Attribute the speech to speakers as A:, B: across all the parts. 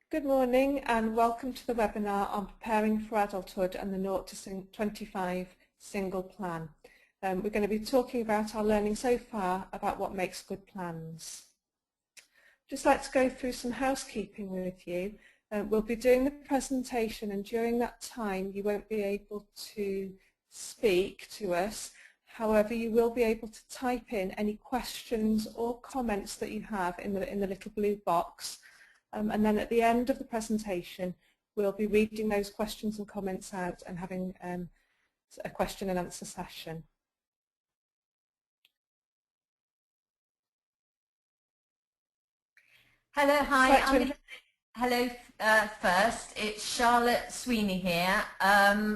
A: Good morning and welcome to the webinar on preparing for adulthood and the 0 to 25 single plan. We're going to be talking about our learning so far about what makes good plans. Just like to go through some housekeeping with you. We'll be doing the presentation, and during that time you won't be able to speak to us. However, you will be able to type in any questions or comments that you have in the little blue box. And then at the end of the presentation, we'll be reading those questions and comments out and having a question and answer session.
B: Hello, hi. Hello first. It's Charlotte Sweeney here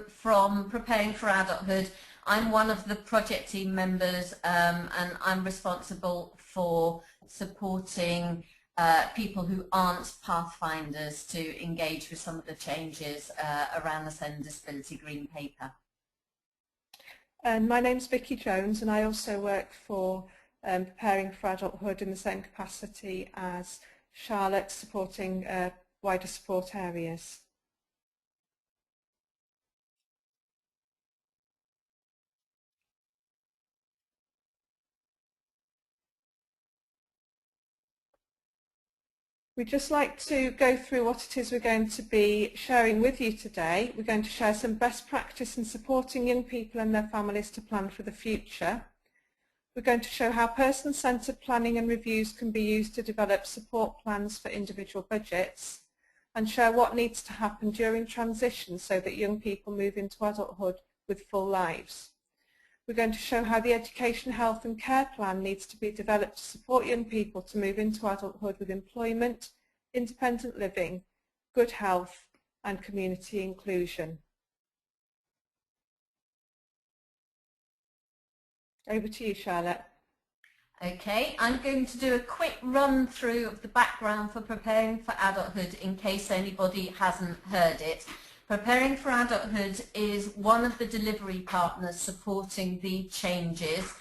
B: from Preparing for Adulthood. I'm one of the project team members and I'm responsible for supporting people who aren't pathfinders to engage with some of the changes around the SEND Disability Green Paper.
A: And my name's Vicky Jones, and I also work for Preparing for Adulthood in the same capacity as Charlotte, supporting wider support areas. We'd just like to go through what it is we're going to be sharing with you today. We're going to share some best practice in supporting young people and their families to plan for the future. We're going to show how person-centred planning and reviews can be used to develop support plans for individual budgets, and share what needs to happen during transition so that young people move into adulthood with full lives. We're going to show how the education, health and care plan needs to be developed to support young people to move into adulthood with employment, independent living, good health and community inclusion. Over to you, Charlotte.
B: Okay, I'm going to do a quick run through of the background for Preparing for Adulthood in case anybody hasn't heard it. Preparing for Adulthood is one of the delivery partners supporting the changes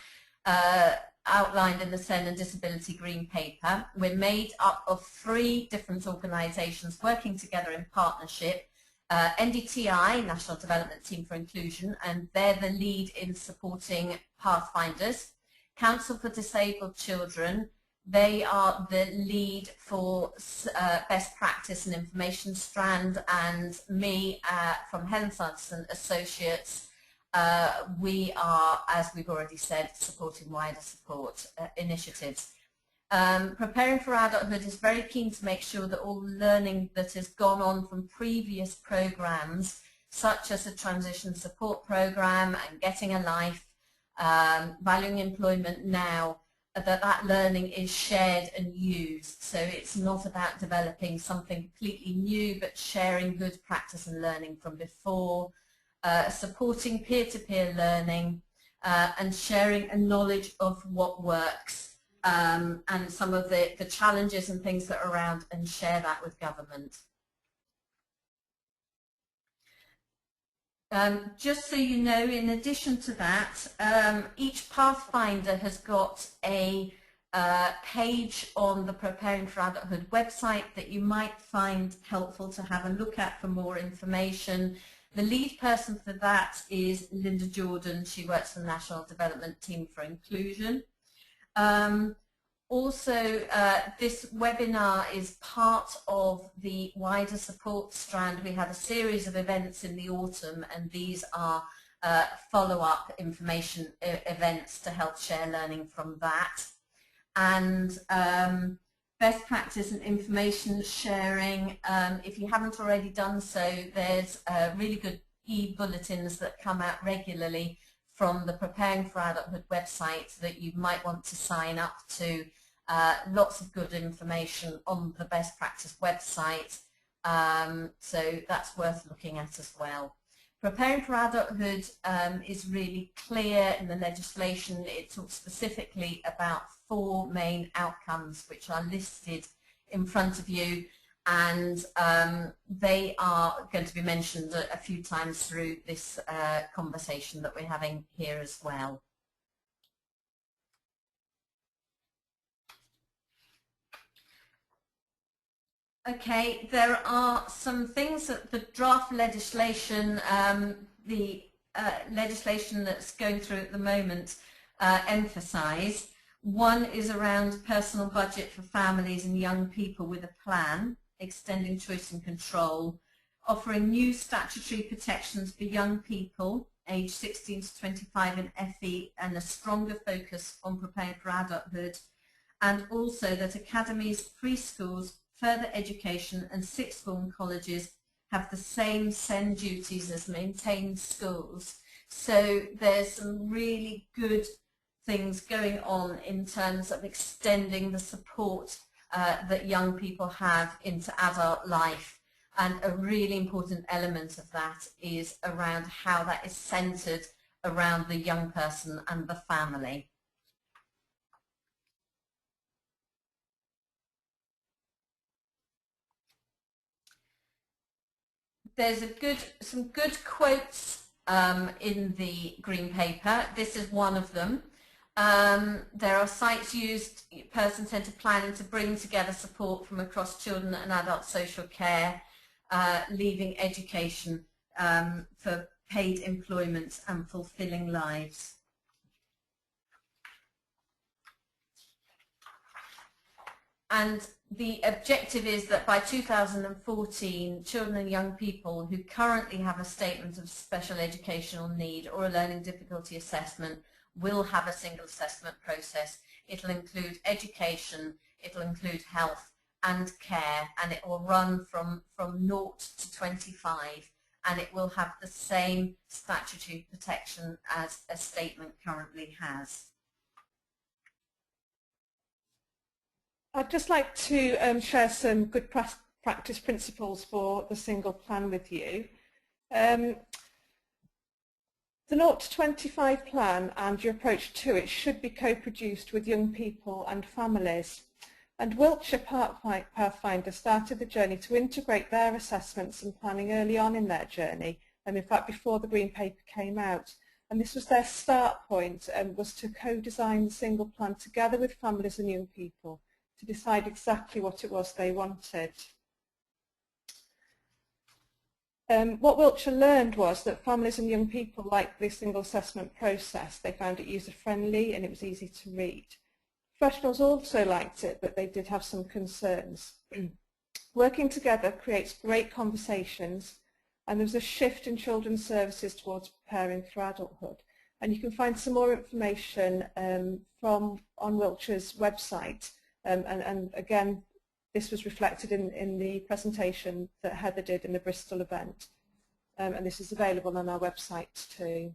B: outlined in the SEND and Disability Green Paper. We're made up of 3 different organisations working together in partnership. NDTI, National Development Team for Inclusion, and they're the lead in supporting pathfinders. Council for Disabled Children, they are the lead for best practice and information strand, and me from Helen Sanderson Associates, we are, as we've already said, supporting wider support initiatives. Preparing for Adulthood is very keen to make sure that all the learning that has gone on from previous programs, such as a transition support program and Getting a Life, Valuing Employment Now, that learning is shared and used. So it's not about developing something completely new, but sharing good practice and learning from before, supporting peer-to-peer learning, and sharing a knowledge of what works, and some of the challenges and things that are around, and share that with government. Just so you know, in addition to that, each Pathfinder has got a page on the Preparing for Adulthood website that you might find helpful to have a look at for more information. The lead person for that is Linda Jordan. She works for the National Development Team for Inclusion. Also, this webinar is part of the wider support strand. We had a series of events in the autumn, and these are follow-up information events to help share learning from that. And best practice and information sharing, if you haven't already done so, there's really good e-bulletins that come out regularly from the Preparing for Adulthood website that you might want to sign up to. Lots of good information on the best practice website, so that's worth looking at as well. Preparing for Adulthood is really clear in the legislation. It talks specifically about 4 main outcomes which are listed in front of you, and they are going to be mentioned a few times through this conversation that we're having here as well. Okay, there are some things that the draft legislation, the legislation that's going through at the moment, emphasise. One is around personal budget for families and young people with a plan, extending choice and control, offering new statutory protections for young people aged 16 to 25 in FE and a stronger focus on preparing for adulthood, and also that academies, preschools, further education and sixth form colleges have the same SEND duties as maintained schools. So there's some really good things going on in terms of extending the support that young people have into adult life. And a really important element of that is around how that is centred around the young person and the family. There's some good quotes in the green paper. This is one of them. There are sites used, person-centred planning, to bring together support from across children and adult social care, leaving education for paid employment and fulfilling lives. And the objective is that by 2014, children and young people who currently have a statement of special educational need or a learning difficulty assessment will have a single assessment process. It'll include education, it'll include health and care, and it will run from 0 to 25, and it will have the same statutory protection as a statement currently has.
A: I'd just like to share some good practice principles for the single plan with you. The 0 to 25 plan and your approach to it should be co-produced with young people and families. And Wiltshire Pathfinder started the journey to integrate their assessments and planning early on in their journey, and in fact before the Green Paper came out. And this was their start point, was to co-design the single plan together with families and young people to decide exactly what it was they wanted. What Wiltshire learned was that families and young people liked the single assessment process. They found it user-friendly and it was easy to read. Professionals also liked it, but they did have some concerns. Working together creates great conversations, and there's a shift in children's services towards preparing for adulthood. And you can find some more information on Wiltshire's website. And again, this was reflected in the presentation that Heather did in the Bristol event. And this is available on our website too.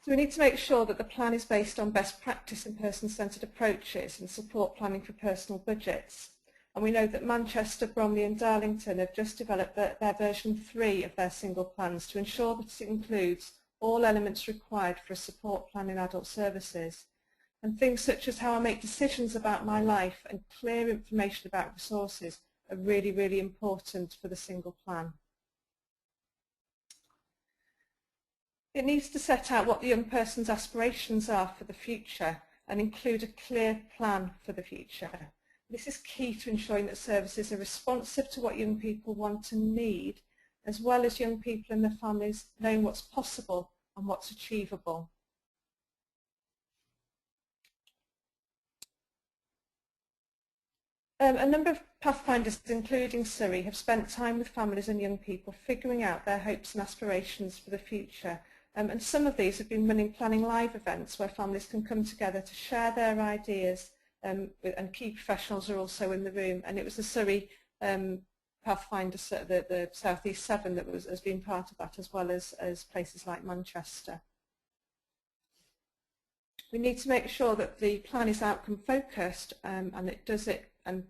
A: So we need to make sure that the plan is based on best practice and person-centred approaches and support planning for personal budgets. And we know that Manchester, Bromley and Darlington have just developed their version 3 of their single plans to ensure that it includes all elements required for a support plan in adult services. And things such as how I make decisions about my life and clear information about resources are really, really important for the single plan. It needs to set out what the young person's aspirations are for the future and include a clear plan for the future. This is key to ensuring that services are responsive to what young people want and need, as well as young people and their families knowing what's possible and what's achievable. A number of Pathfinders, including Surrey, have spent time with families and young people figuring out their hopes and aspirations for the future. And some of these have been running planning live events where families can come together to share their ideas, and key professionals are also in the room. And it was the Surrey Pathfinder, the South East 7 that has been part of that, as well as places like Manchester. We need to make sure that the plan is outcome focused and it does it, and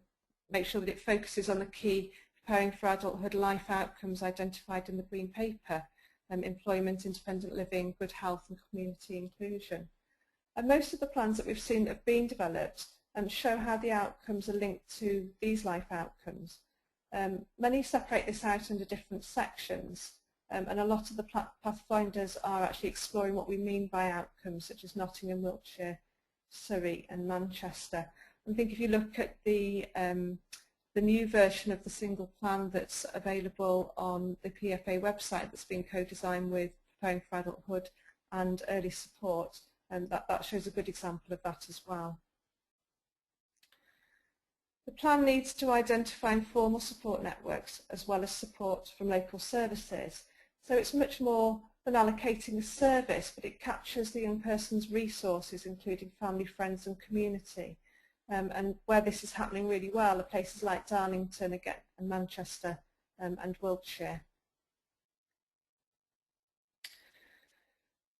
A: make sure that it focuses on the key preparing for adulthood life outcomes identified in the Green Paper. Employment, independent living, good health and community inclusion. And most of the plans that we've seen that have been developed show how the outcomes are linked to these life outcomes. Many separate this out into different sections, and a lot of the Pathfinders are actually exploring what we mean by outcomes, such as Nottingham, Wiltshire, Surrey and Manchester. I think if you look at the new version of the single plan that's available on the PFA website that's been co-designed with Preparing for Adulthood and Early Support, and that shows a good example of that as well. The plan needs to identify informal support networks as well as support from local services. So it's much more than allocating a service, but it captures the young person's resources, including family, friends and community. And where this is happening really well are places like Darlington again, and Manchester and Wiltshire.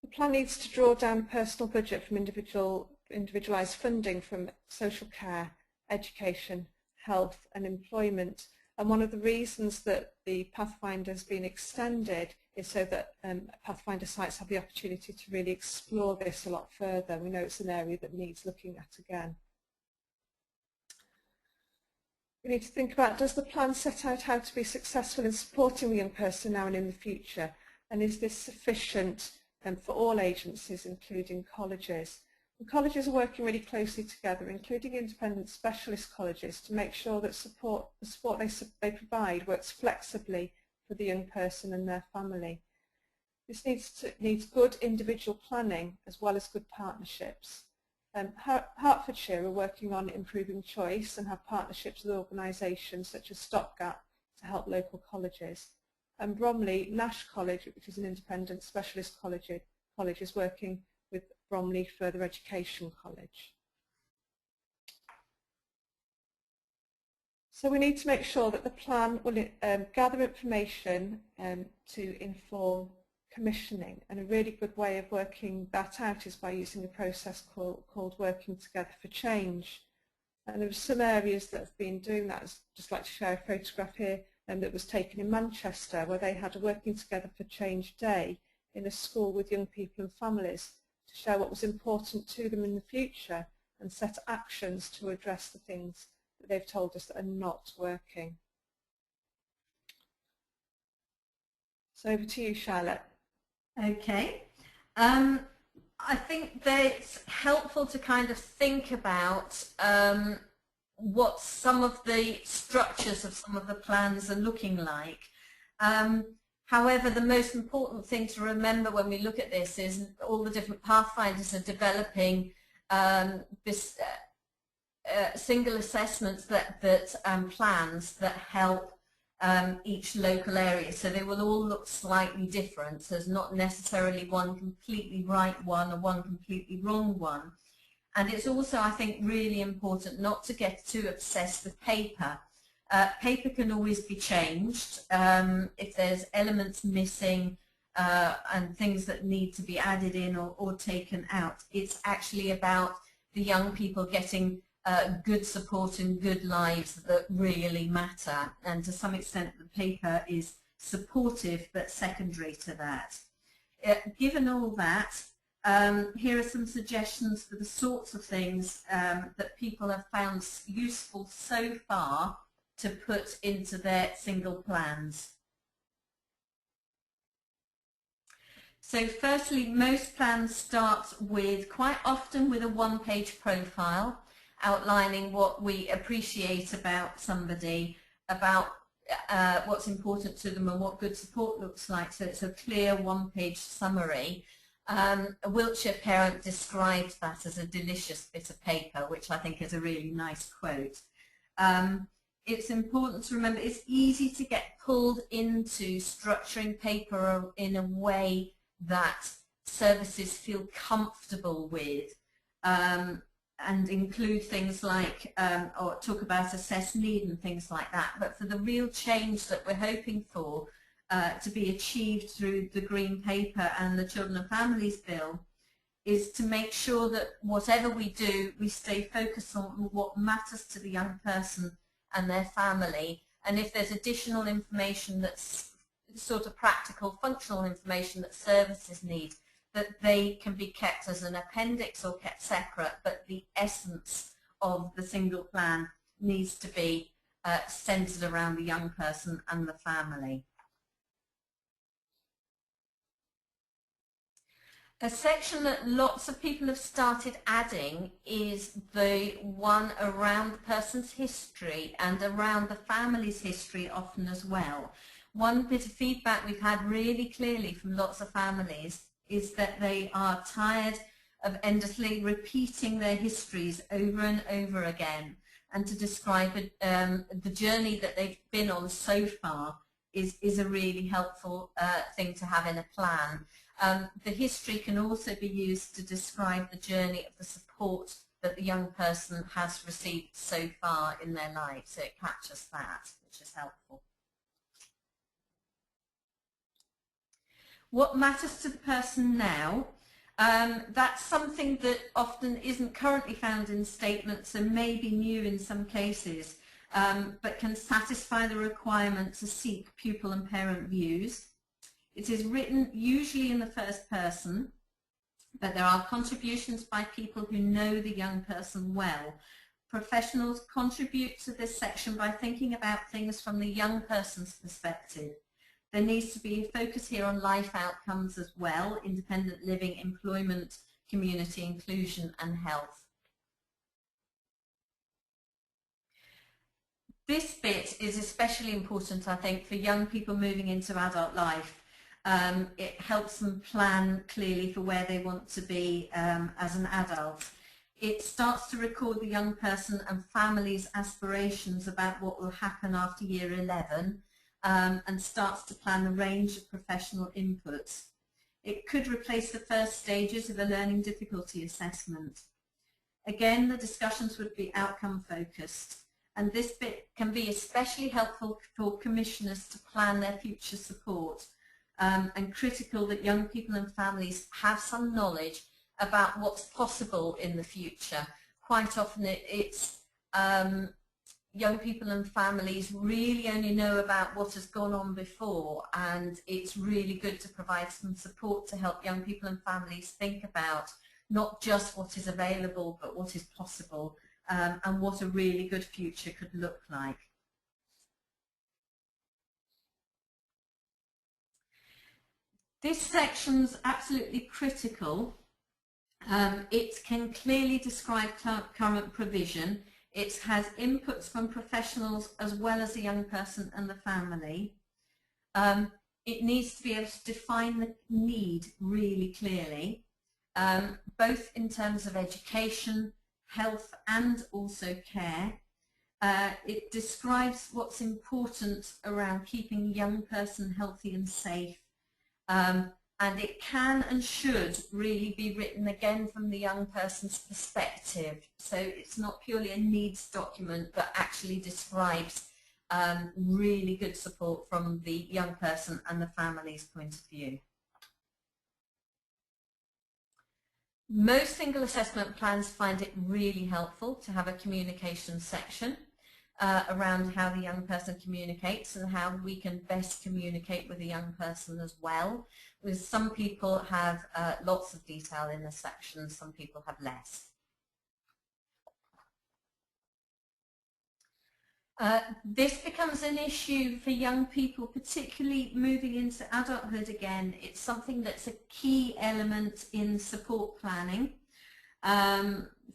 A: The plan needs to draw down a personal budget from individualised funding from social care, education, health and employment. And one of the reasons that the Pathfinder has been extended is so that Pathfinder sites have the opportunity to really explore this a lot further. We know it's an area that needs looking at again. We need to think about, does the plan set out how to be successful in supporting the young person now and in the future? And is this sufficient for all agencies, including colleges? And colleges are working really closely together, including independent specialist colleges, to make sure that the support they provide works flexibly for the young person and their family. This needs good individual planning as well as good partnerships. Hertfordshire are working on improving choice and have partnerships with organisations such as Stopgap to help local colleges. And Bromley Nash College, which is an independent specialist college, is working with Bromley Further Education College. So we need to make sure that the plan will gather information to inform commissioning, and a really good way of working that out is by using a process called Working Together for Change. And there are some areas that have been doing that. I'd just like to share a photograph here that was taken in Manchester, where they had a Working Together for Change day in a school with young people and families to share what was important to them in the future and set actions to address the things that they've told us that are not working. So over to you, Charlotte.
B: Okay. I think that it's helpful to kind of think about what some of the structures of some of the plans are looking like. However, the most important thing to remember when we look at this is all the different Pathfinders are developing this single assessments plans that help each local area. So they will all look slightly different. So there's not necessarily one completely right one or one completely wrong one. And it's also, I think, really important not to get too obsessed with paper. Paper can always be changed. If there's elements missing and things that need to be added in or taken out, it's actually about the young people getting good support and good lives that really matter. And to some extent, the paper is supportive but secondary to that. Given all that, here are some suggestions for the sorts of things that people have found useful so far to put into their single plans. So firstly, most plans start with, quite often, with a one-page profile outlining what we appreciate about somebody, about what's important to them and what good support looks like. So it's a clear one-page summary. A Wiltshire parent described that as a delicious bit of paper, which I think is a really nice quote. It's important to remember it's easy to get pulled into structuring paper in a way that services feel comfortable with, and include things like, or talk about assessed need and things like that. But for the real change that we're hoping for to be achieved through the Green Paper and the Children and Families Bill is to make sure that whatever we do, we stay focused on what matters to the young person and their family. And if there's additional information that's sort of practical, functional information that services need, that they can be kept as an appendix or kept separate, but the essence of the single plan needs to be centered around the young person and the family. A section that lots of people have started adding is the one around the person's history and around the family's history often as well. One bit of feedback we've had really clearly from lots of families is that they are tired of endlessly repeating their histories over and over again, and to describe the journey that they've been on so far is a really helpful thing to have in a plan. The history can also be used to describe the journey of the support that the young person has received so far in their life, so it captures that, which is helpful. What matters to the person now? That's something that often isn't currently found in statements and may be new in some cases, but can satisfy the requirement to seek pupil and parent views. It is written usually in the first person, but there are contributions by people who know the young person well. Professionals contribute to this section by thinking about things from the young person's perspective. There needs to be a focus here on life outcomes as well: independent living, employment, community inclusion and health. This bit is especially important, I think, for young people moving into adult life. It helps them plan clearly for where they want to be as an adult. It starts to record the young person and family's aspirations about what will happen after year 11, and starts to plan a range of professional inputs. It could replace the first stages of a learning difficulty assessment. Again, the discussions would be outcome focused, and this bit can be especially helpful for commissioners to plan their future support, and critical that young people and families have some knowledge about what's possible in the future. Quite often it's young people and families really only know about what has gone on before, and it's really good to provide some support to help young people and families think about not just what is available but what is possible, and what a really good future could look like. This section's absolutely critical. It can clearly describe current provision. It has inputs from professionals as well as the young person and the family. It needs to be able to define the need really clearly, both in terms of education, health and also care. It describes what's important around keeping the young person healthy and safe. And it can and should really be written again from the young person's perspective. So it's not purely a needs document, but actually describes really good support from the young person and the family's point of view. Most single assessment plans find it really helpful to have a communication section around how the young person communicates and how we can best communicate with the young person as well. With some people have lots of detail in the section, some people have less. This becomes an issue for young people, particularly moving into adulthood again. It's something that's a key element in support planning.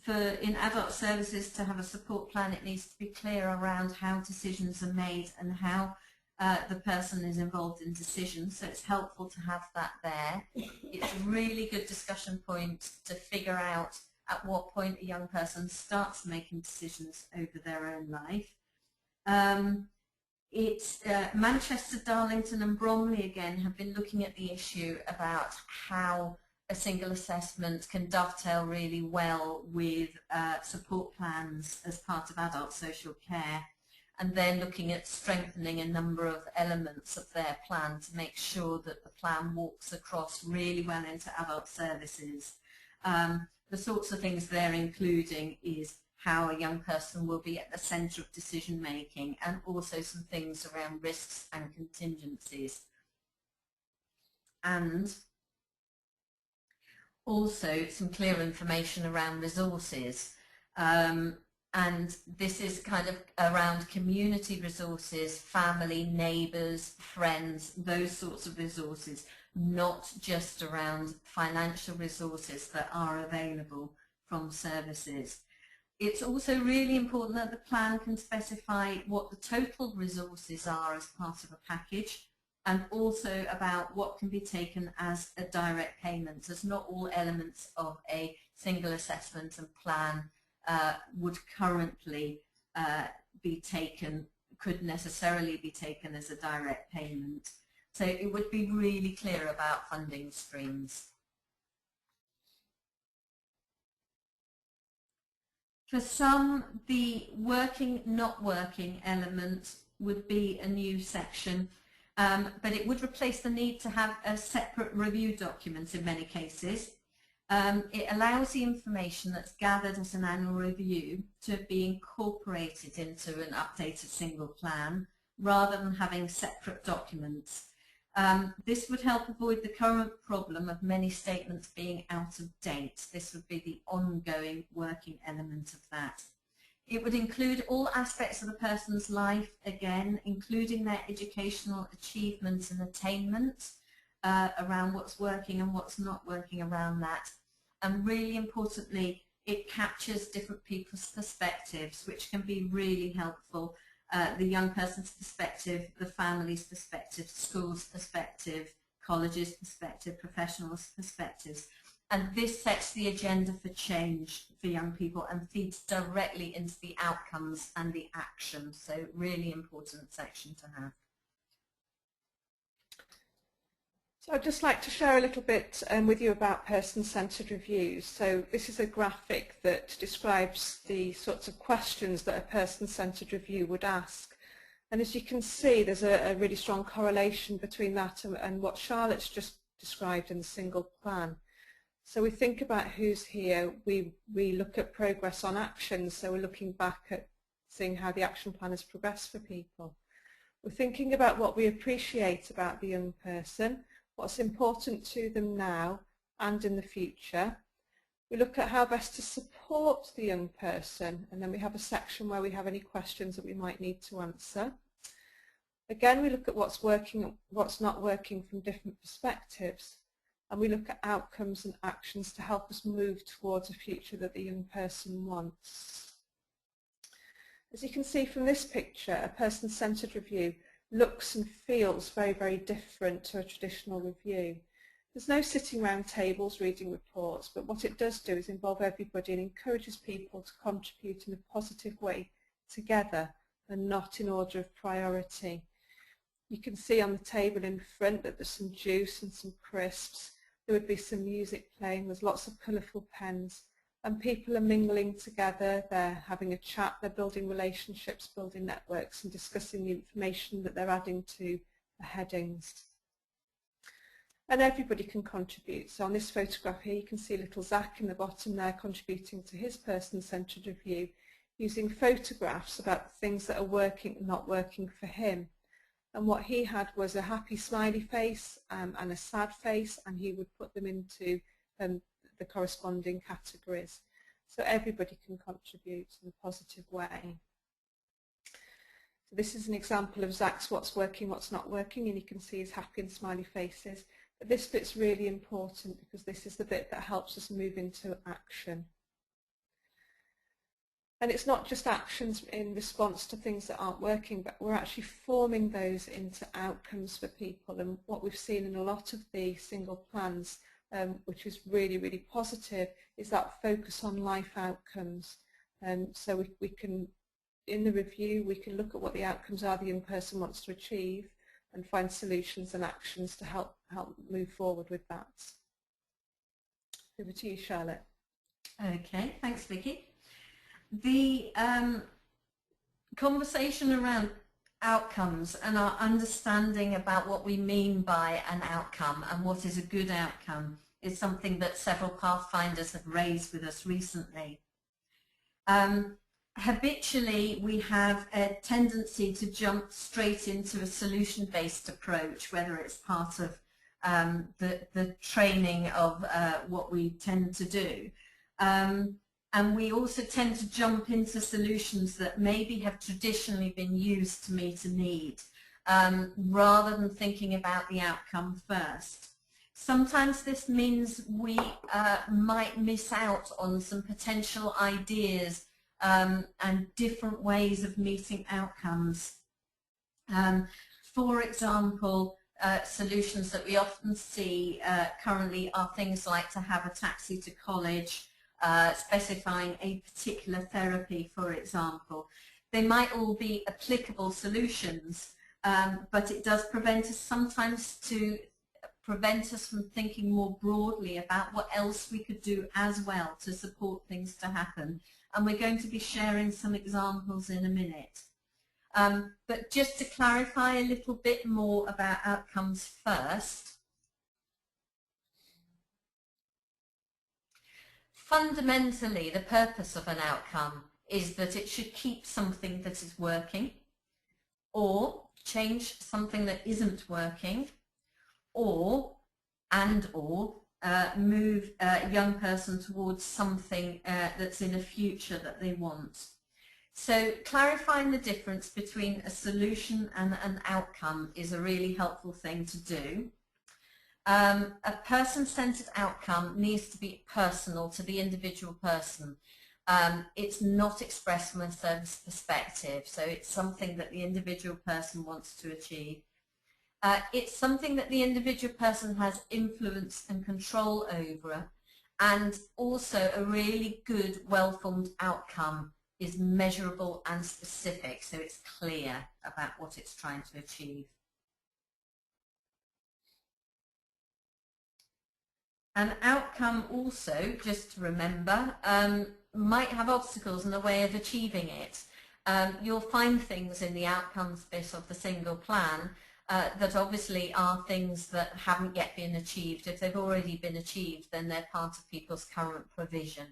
B: In adult services, to have a support plan, it needs to be clear around how decisions are made and how the person is involved in decisions, so it's helpful to have that there. It's a really good discussion point to figure out at what point a young person starts making decisions over their own life. Manchester, Darlington and Bromley again have been looking at the issue about how a single assessment can dovetail really well with support plans as part of adult social care, and then looking at strengthening a number of elements of their plan to make sure that the plan walks across really well into adult services. The sorts of things they're including is how a young person will be at the centre of decision making, and also some things around risks and contingencies. And also some clear information around resources, and this is kind of around community resources, family, neighbours, friends, those sorts of resources, not just around financial resources that are available from services. It's also really important that the plan can specify what the total resources are as part of a package, and also about what can be taken as a direct payment, as not all elements of a single assessment and plan would currently could necessarily be taken as a direct payment. So it would be really clear about funding streams. For some, the working, not working element would be a new section, but it would replace the need to have a separate review document in many cases. It allows the information that's gathered at an annual review to be incorporated into an updated single plan rather than having separate documents. This would help avoid the current problem of many statements being out of date. This would be the ongoing working element of that. It would include all aspects of the person's life, again, including their educational achievements and attainments around what's working and what's not working around that. And really importantly, it captures different people's perspectives, which can be really helpful. The young person's perspective, the family's perspective, school's perspective, college's perspective, professionals' perspectives. And this sets the agenda for change for young people and feeds directly into the outcomes and the action. So really important section to have.
A: So I'd just like to share a little bit with you about person-centred reviews. So this is a graphic that describes the sorts of questions that a person-centred review would ask. And as you can see, there's a really strong correlation between that and what Charlotte's just described in the single plan. So we think about who's here, we look at progress on actions, so we're looking back at seeing how the action plan has progressed for people. We're thinking about what we appreciate about the young person, what's important to them now and in the future. We look at how best to support the young person, and then we have a section where we have any questions that we might need to answer. Again, we look at what's working, what's not working from different perspectives, and we look at outcomes and actions to help us move towards a future that the young person wants. As you can see from this picture, a person-centred review looks and feels very, very different to a traditional review. There's no sitting round tables reading reports, but what it does do is involve everybody and encourages people to contribute in a positive way together and not in order of priority. You can see on the table in front that there's some juice and some crisps. There would be some music playing, there's lots of colourful pens, and people are mingling together, they're having a chat, they're building relationships, building networks and discussing the information that they're adding to the headings. And everybody can contribute. So on this photograph here you can see little Zach in the bottom there contributing to his person-centred review using photographs about things that are working and not working for him. And what he had was a happy smiley face and a sad face, and he would put them into the corresponding categories. So everybody can contribute in a positive way. So this is an example of Zach's what's working, what's not working, and you can see his happy and smiley faces. But this bit's really important because this is the bit that helps us move into action. And it's not just actions in response to things that aren't working, but we're actually forming those into outcomes for people. And what we've seen in a lot of the single plans, which is really, really positive, is that focus on life outcomes. So we can, in the review, we can look at what the outcomes are the young person wants to achieve and find solutions and actions to help move forward with that. Over to you, Charlotte.
B: Okay, thanks, Vicky. The conversation around outcomes and our understanding about what we mean by an outcome and what is a good outcome is something that several Pathfinders have raised with us recently. Habitually, we have a tendency to jump straight into a solution-based approach, whether it's part of the training of what we tend to do. And we also tend to jump into solutions that maybe have traditionally been used to meet a need, rather than thinking about the outcome first. Sometimes this means we might miss out on some potential ideas and different ways of meeting outcomes. For example, solutions that we often see currently are things like to have a taxi to college, specifying a particular therapy, for example. They might all be applicable solutions, but it does prevent us from thinking more broadly about what else we could do as well to support things to happen. And we're going to be sharing some examples in a minute. But just to clarify a little bit more about outcomes first, fundamentally the purpose of an outcome is that it should keep something that is working, or change something that isn't working, or move a young person towards something that's in a future that they want. So clarifying the difference between a solution and an outcome is a really helpful thing to do. A person-centered outcome needs to be personal to the individual person. It's not expressed from a service perspective, so it's something that the individual person wants to achieve. It's something that the individual person has influence and control over, and also a really good, well-formed outcome is measurable and specific, so it's clear about what it's trying to achieve. An outcome also, just to remember, might have obstacles in the way of achieving it. You'll find things in the outcomes bit of the single plan that obviously are things that haven't yet been achieved. If they've already been achieved, then they're part of people's current provision.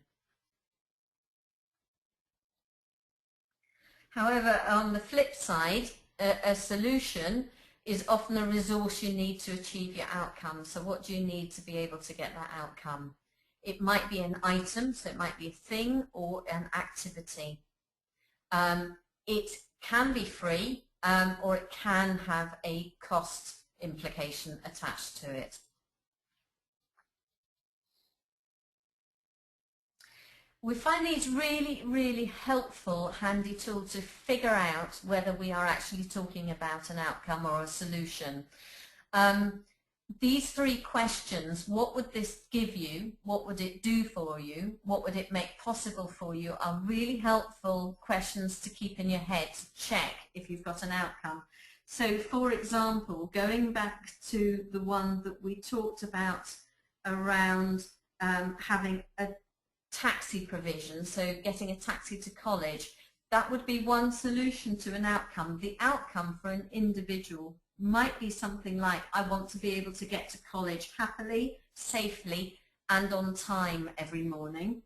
B: However, on the flip side, a solution is often a resource you need to achieve your outcome. So what do you need to be able to get that outcome? It might be an item, so it might be a thing or an activity. It can be free, or it can have a cost implication attached to it. We find these really, really helpful, handy tools to figure out whether we are actually talking about an outcome or a solution. These three questions, what would this give you, what would it do for you, what would it make possible for you, are really helpful questions to keep in your head to check if you've got an outcome. So for example, going back to the one that we talked about around having a taxi provision, so getting a taxi to college, that would be one solution to an outcome. The outcome for an individual might be something like, I want to be able to get to college happily, safely, and on time every morning.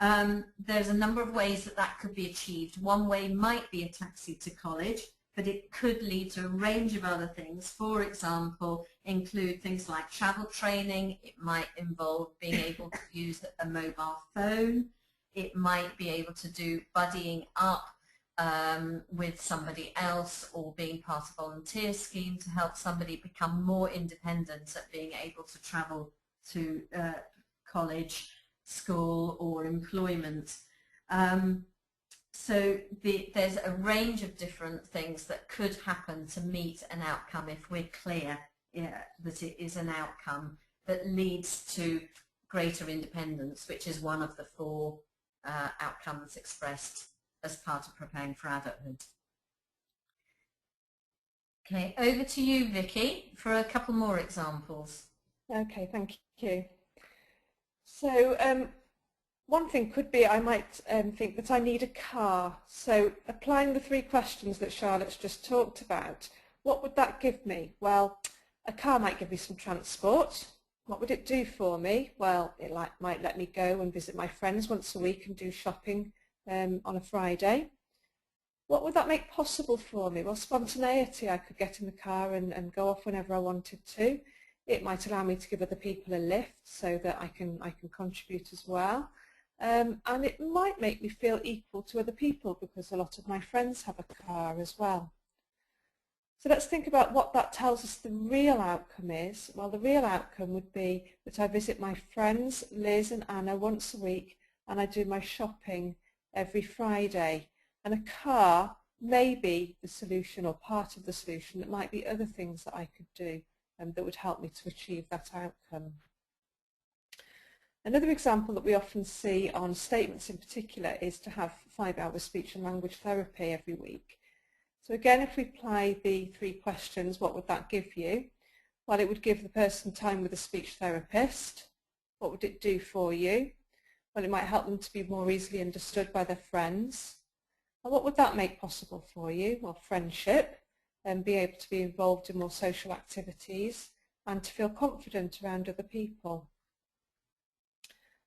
B: There's a number of ways that that could be achieved. One way might be a taxi to college, but it could lead to a range of other things. For example, include things like travel training. It might involve being able to use a mobile phone. It might be able to do buddying up with somebody else, or being part of a volunteer scheme to help somebody become more independent at being able to travel to college, school, or employment. So there's a range of different things that could happen to meet an outcome if we're clear that it is an outcome that leads to greater independence, which is one of the four outcomes expressed as part of preparing for adulthood. Okay, over to you, Vicky, for a couple more examples.
A: Okay, thank you. So one thing could be I might think that I need a car. So applying the three questions that Charlotte's just talked about, what would that give me? Well, a car might give me some transport. What would it do for me? Well, it might let me go and visit my friends once a week and do shopping on a Friday. What would that make possible for me? Well, spontaneity. I could get in the car and go off whenever I wanted to. It might allow me to give other people a lift so that I can contribute as well. And it might make me feel equal to other people because a lot of my friends have a car as well. So let's think about what that tells us the real outcome is. Well, the real outcome would be that I visit my friends, Liz and Anna, once a week, and I do my shopping every Friday. And a car may be the solution or part of the solution. It might be other things that I could do that would help me to achieve that outcome. Another example that we often see on statements in particular is to have 5 hours speech and language therapy every week. So again, if we apply the 3 questions, what would that give you? Well, it would give the person time with a speech therapist. What would it do for you? Well, it might help them to be more easily understood by their friends. And what would that make possible for you? Well, friendship, and be able to be involved in more social activities and to feel confident around other people.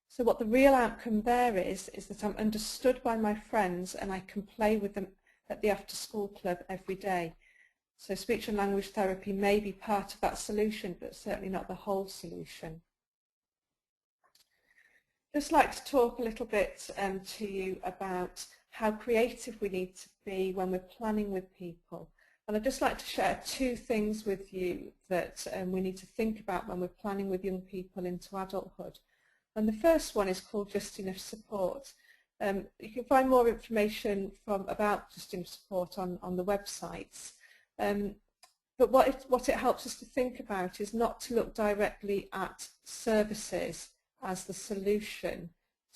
A: So what the real outcome there is that I'm understood by my friends and I can play with them at the after school club every day. So speech and language therapy may be part of that solution, but certainly not the whole solution. Just like to talk a little bit to you about how creative we need to be when we're planning with people. And I'd just like to share 2 things with you that we need to think about when we're planning with young people into adulthood. And the first one is called Just Enough Support. You can find more information about Just Enough Support on the websites. But what it helps us to think about is not to look directly at services as the solution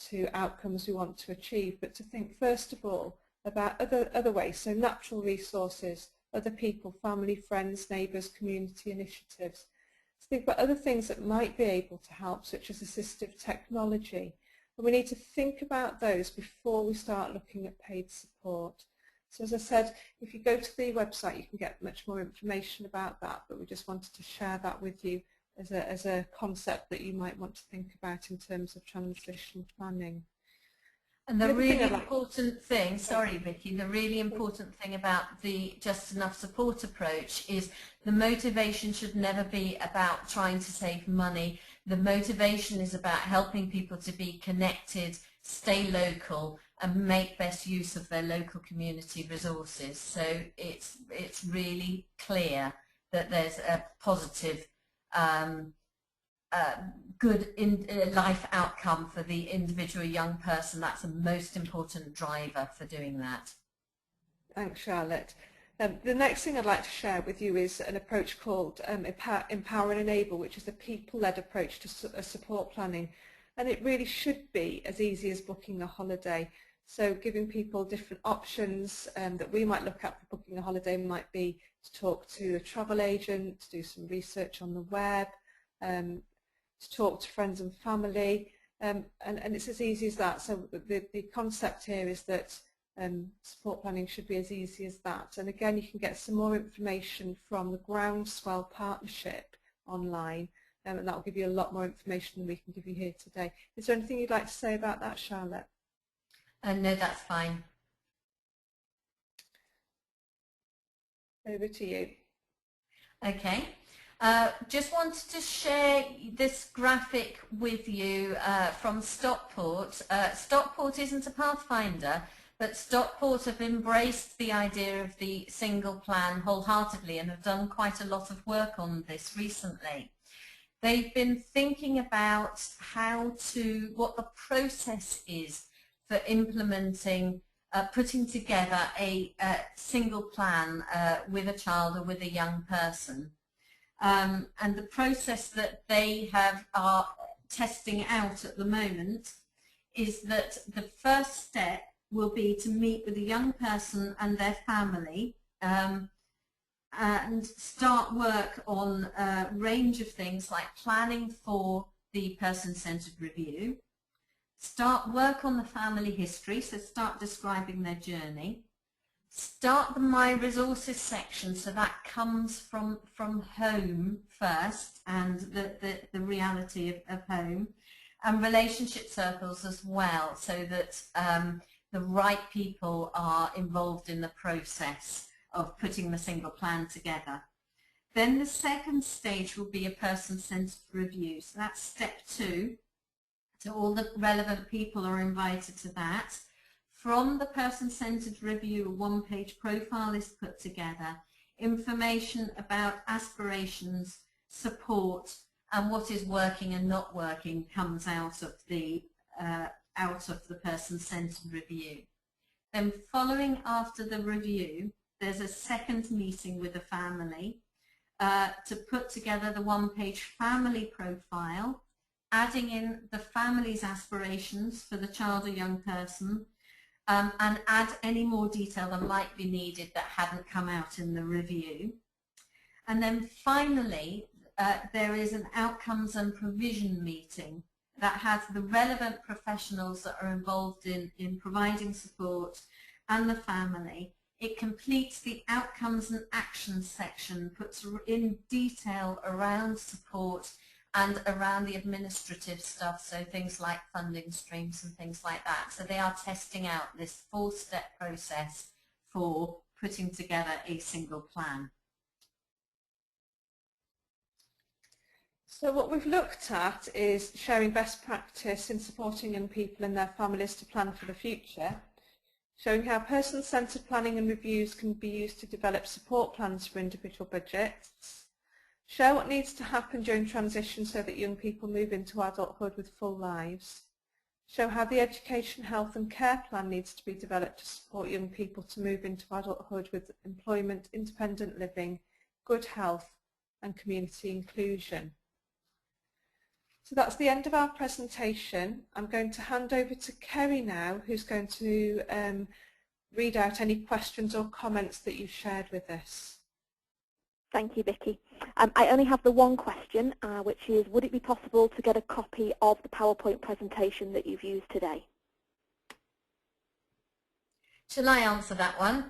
A: to outcomes we want to achieve, but to think first of all about other ways, so natural resources, other people, family, friends, neighbours, community initiatives. To think about other things that might be able to help, such as assistive technology. And we need to think about those before we start looking at paid support. So as I said, if you go to the website you can get much more information about that, but we just wanted to share that with you as a concept that you might want to think about in terms of transition planning.
B: And the really important thing, sorry Vicky, the really important thing about the Just Enough Support approach is the motivation should never be about trying to save money. The motivation is about helping people to be connected, stay local and make best use of their local community resources. So it's really clear that there's a positive good life outcome for the individual young person. That's the most important driver for doing that.
A: Thanks, Charlotte. The next thing I'd like to share with you is an approach called Empower and Enable, which is a people-led approach to support planning. And it really should be as easy as booking a holiday. So giving people different options that we might look at for booking a holiday might be to talk to a travel agent, to do some research on the web, to talk to friends and family, and it's as easy as that. So the concept here is that support planning should be as easy as that. And again, you can get some more information from the Groundswell Partnership online, and that will give you a lot more information than we can give you here today. Is there anything you'd like to say about that, Charlotte?
B: No, that's fine.
A: Over to you.
B: Okay. Just wanted to share this graphic with you from Stockport. Stockport isn't a pathfinder, but Stockport have embraced the idea of the single plan wholeheartedly and have done quite a lot of work on this recently. They've been thinking about what the process is for implementing, putting together a single plan with a child or with a young person. And the process that they are testing out at the moment is that the first step will be to meet with a young person and their family and start work on a range of things like planning for the person-centered review, start work on the family history, so start describing their journey, start the My Resources section, so that comes from home first and the reality of home, and relationship circles as well, so that the right people are involved in the process of putting the single plan together. Then the second stage will be a person-centered review, so that's step 2. So all the relevant people are invited to that. From the person-centered review, a one-page profile is put together. information about aspirations, support, and what is working and not working comes out of the person-centered review. Then following after the review, there's a second meeting with the family to put together the one-page family profile, adding in the family's aspirations for the child or young person, and add any more detail that might be needed that hadn't come out in the review. And then finally, there is an outcomes and provision meeting that has the relevant professionals that are involved in providing support and the family. It completes the outcomes and actions section, puts in detail around support and around the administrative stuff, so things like funding streams and things like that. So they are testing out this 4-step process for putting together a single plan.
A: So what we've looked at is sharing best practice in supporting young people and their families to plan for the future, showing how person-centred planning and reviews can be used to develop support plans for individual budgets, share what needs to happen during transition so that young people move into adulthood with full lives, show how the education, health and care plan needs to be developed to support young people to move into adulthood with employment, independent living, good health and community inclusion. So that's the end of our presentation. I'm going to hand over to Kerry now, who's going to read out any questions or comments that you've shared with us.
C: Thank you, Vicky. I only have the one question, which is, would it be possible to get a copy of the PowerPoint presentation that you've used today?
B: Shall I answer that one?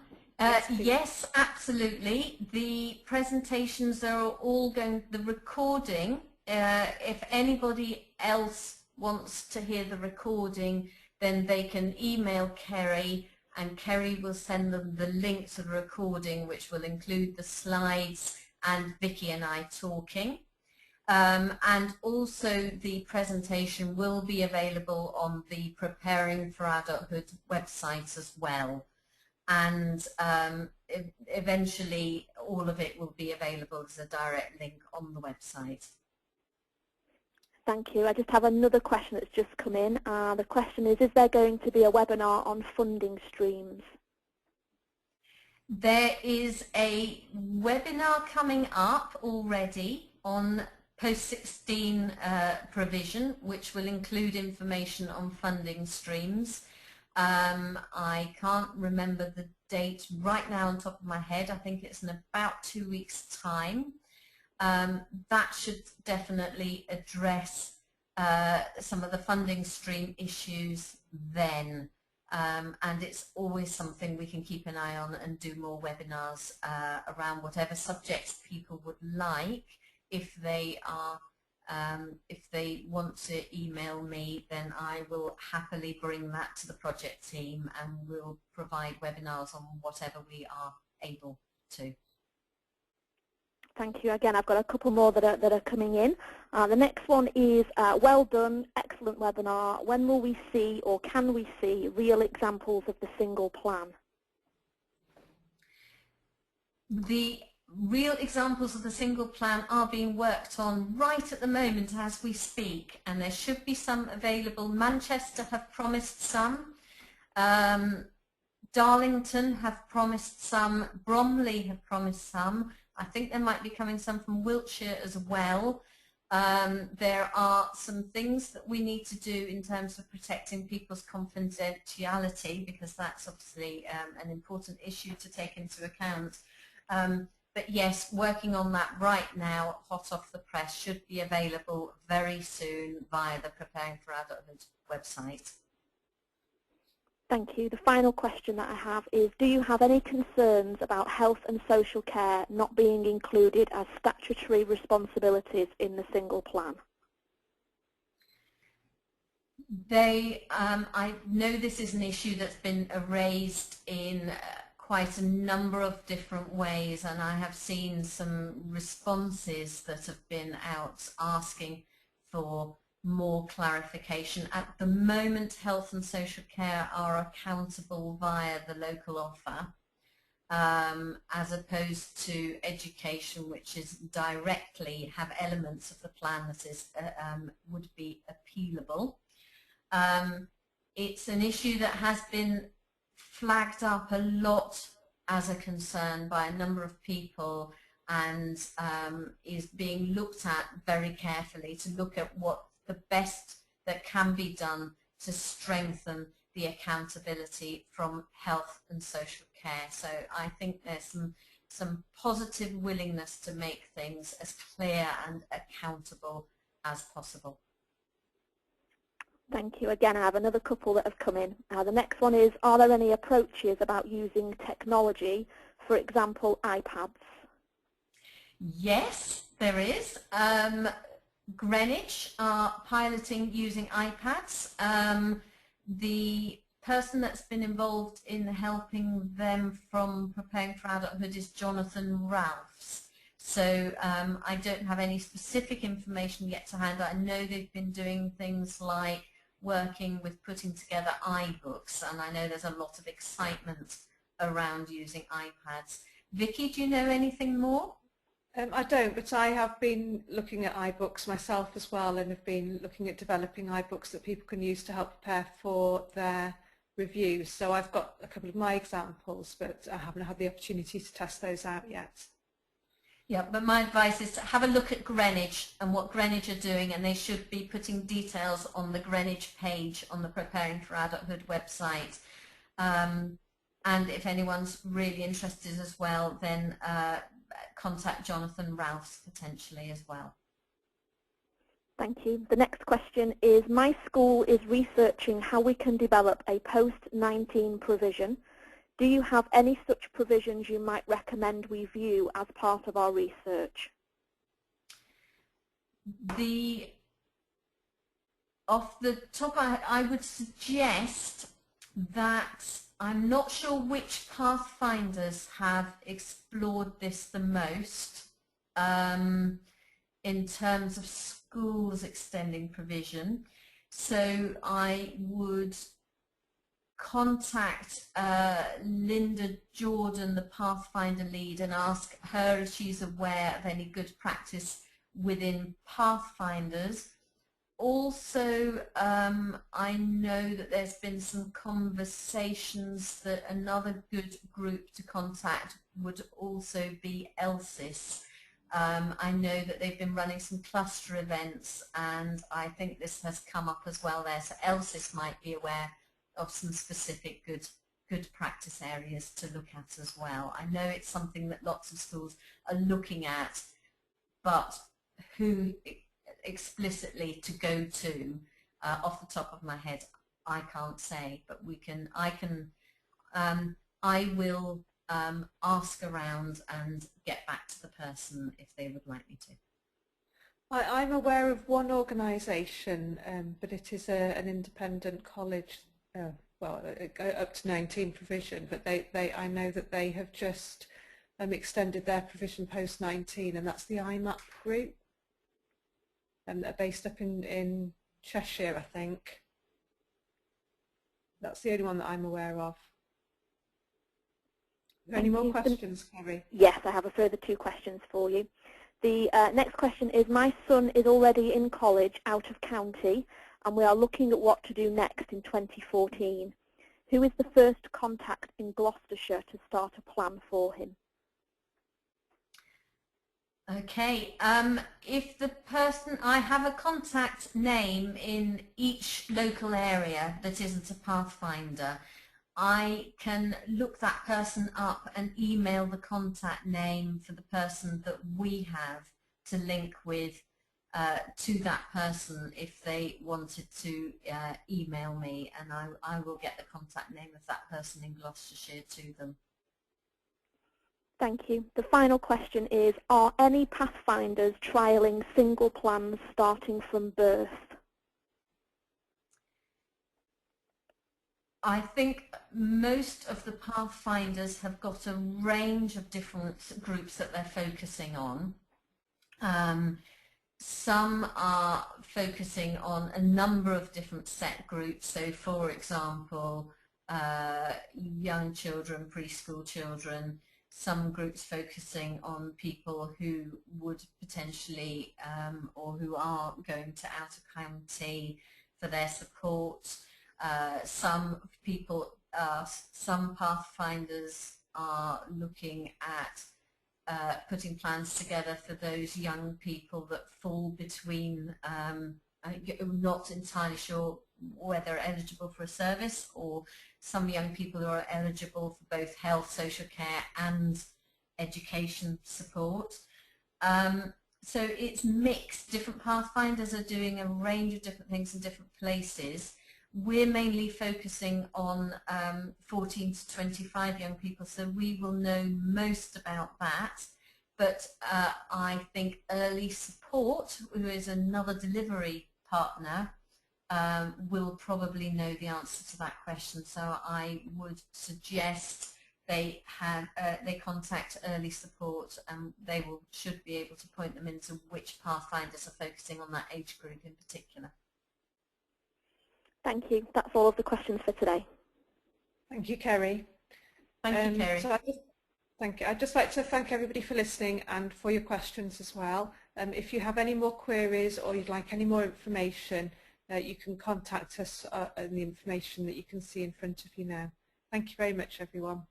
A: Yes,
B: absolutely. The presentations are all going, the recording, if anybody else wants to hear the recording, then they can email Kerry and Kerry will send them the link to the recording, which will include the slides and Vicky and I talking. And also the presentation will be available on the Preparing for Adulthood website as well. And eventually all of it will be available as a direct link on the website.
C: Thank you. I just have another question that's just come in. The question is there going to be a webinar on funding streams?
B: There is a webinar coming up already on post-16 provision, which will include information on funding streams. I can't remember the date right now on top of my head. I think it's in about 2 weeks' time. That should definitely address some of the funding stream issues then. And it's always something we can keep an eye on and do more webinars around whatever subjects people would like. If they want to email me, then I will happily bring that to the project team and we'll provide webinars on whatever we are able to.
C: Thank you. Again, I've got a couple more that are coming in. The next one is, well done, excellent webinar. When will we see, or can we see, real examples of the single plan?
B: The real examples of the single plan are being worked on right at the moment as we speak, and there should be some available. Manchester have promised some. Darlington have promised some. Bromley have promised some. I think there might be coming some from Wiltshire as well. There are some things that we need to do in terms of protecting people's confidentiality, because that's obviously an important issue to take into account. But yes, working on that right now, hot off the press, should be available very soon via the Preparing for Adulthood website.
C: Thank you. The final question that I have is, do you have any concerns about health and social care not being included as statutory responsibilities in the single plan?
B: I know this is an issue that's been raised in quite a number of different ways, and I have seen some responses that have been out asking for more clarification. At the moment, health and social care are accountable via the local offer. as opposed to education, which is directly have elements of the plan that is would be appealable. It's an issue that has been flagged up a lot as a concern by a number of people, and is being looked at very carefully to look at what the best that can be done to strengthen the accountability from health and social care. So I think there's some positive willingness to make things as clear and accountable as possible.
C: Thank you. Again, I have another couple that have come in. The next one is, are there any approaches about using technology, for example, iPads?
B: Yes, there is. Greenwich are piloting using iPads. The person that's been involved in helping them from preparing for adulthood is Jonathan Ralphs. So I don't have any specific information yet to hand. I know they've been doing things like working with putting together iBooks, and I know there's a lot of excitement around using iPads. Vicky, do you know anything more?
A: I don't, but I have been looking at iBooks myself as well, and have been looking at developing iBooks that people can use to help prepare for their reviews. So I've got a couple of my examples, but I haven't had the opportunity to test those out yet.
B: Yeah, but my advice is to have a look at Greenwich and what Greenwich are doing, and they should be putting details on the Greenwich page on the Preparing for Adulthood website. And if anyone's really interested as well, then contact Jonathan Ralphs potentially as well.
C: Thank you. The next question is, my school is researching how we can develop a post-19 provision. Do you have any such provisions you might recommend we view as part of our research?
B: Off the top, I would suggest that I'm not sure which Pathfinders have explored this the most in terms of schools extending provision. So I would contact Linda Jordan, the Pathfinder lead, and ask her if she's aware of any good practice within Pathfinders. Also, I know that there's been some conversations that another good group to contact would also be ELSIS. I know that they've been running some cluster events, and I think this has come up as well there. So ELSIS might be aware of some specific good practice areas to look at as well. I know it's something that lots of schools are looking at, but who explicitly to go to, off the top of my head, I can't say, but I will ask around and get back to the person if they would like me to.
A: I'm aware of one organisation, but it is an independent college, well, up to 19 provision, but I know that they have just extended their provision post-19, and that's the IMAP group. And they're based up in Cheshire, I think. That's the only one that I'm aware of. Are there any more questions, Kerry?
C: Yes, I have a further 2 questions for you. The next question is, my son is already in college out of county, and we are looking at what to do next in 2014. Who is the first contact in Gloucestershire to start a plan for him?
B: Okay, if the person, I have a contact name in each local area that isn't a Pathfinder. I can look that person up and email the contact name for the person that we have to link with to that person if they wanted to email me, and I will get the contact name of that person in Gloucestershire to them.
C: Thank you. The final question is, are any Pathfinders trialling single plans starting from birth?
B: I think most of the Pathfinders have got a range of different groups that they're focusing on. Some are focusing on a number of different set groups. So, for example, young children, preschool children, some groups focusing on people who would potentially or who are going to out of county for their support. Some pathfinders are looking at putting plans together for those young people that fall between, not entirely sure whether eligible for a service, or some young people who are eligible for both health, social care and education support. So it's mixed. Different pathfinders are doing a range of different things in different places. We're mainly focusing on 14 to 25 young people, so we will know most about that. But I think Early Support, who is another delivery partner, will probably know the answer to that question. So I would suggest they contact Early Support, and they should be able to point them into which pathfinders are focusing on that age group in particular.
C: Thank you. That's all of the questions for today.
A: Thank you, Kerry.
B: Thank you, Kerry.
A: So thank you. I'd just like to thank everybody for listening and for your questions as well. If you have any more queries or you'd like any more information, you can contact us on the information that you can see in front of you now. Thank you very much, everyone.